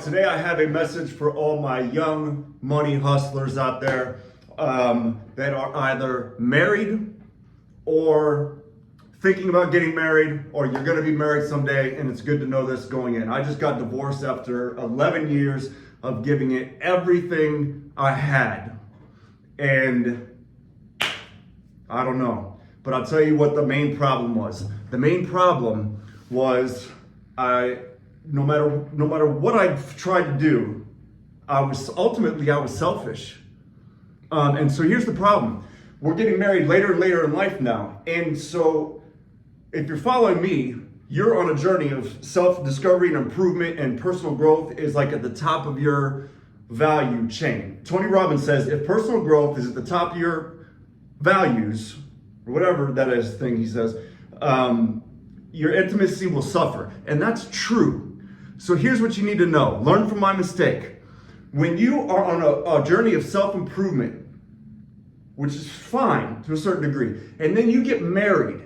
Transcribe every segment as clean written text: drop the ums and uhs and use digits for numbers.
Today I have a message for all my young money hustlers out there that are either married or thinking about getting married, or you're going to be married someday, and it's good to know this going in. I just got divorced after 11 years of giving it everything I had. And I don't know, but I'll tell you what the main problem was. The main problem was no matter what I tried to do, I was selfish. And so here's the problem. We're getting married later and later in life now. And so if you're following me, you're on a journey of self-discovery and improvement, and personal growth is like at the top of your value chain. Tony Robbins says, if personal growth is at the top of your values, or whatever that is thing he says, your intimacy will suffer. And that's true. So here's what you need to know. Learn from my mistake. When you are on a journey of self-improvement, which is fine to a certain degree, and then you get married,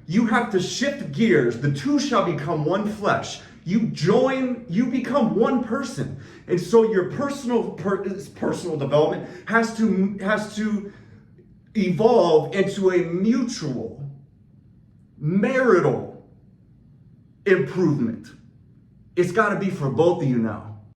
you have to shift gears. The two shall become one flesh. You become one person. And so your personal development has to evolve into a mutual, marital improvement. It's got to be for both of you now.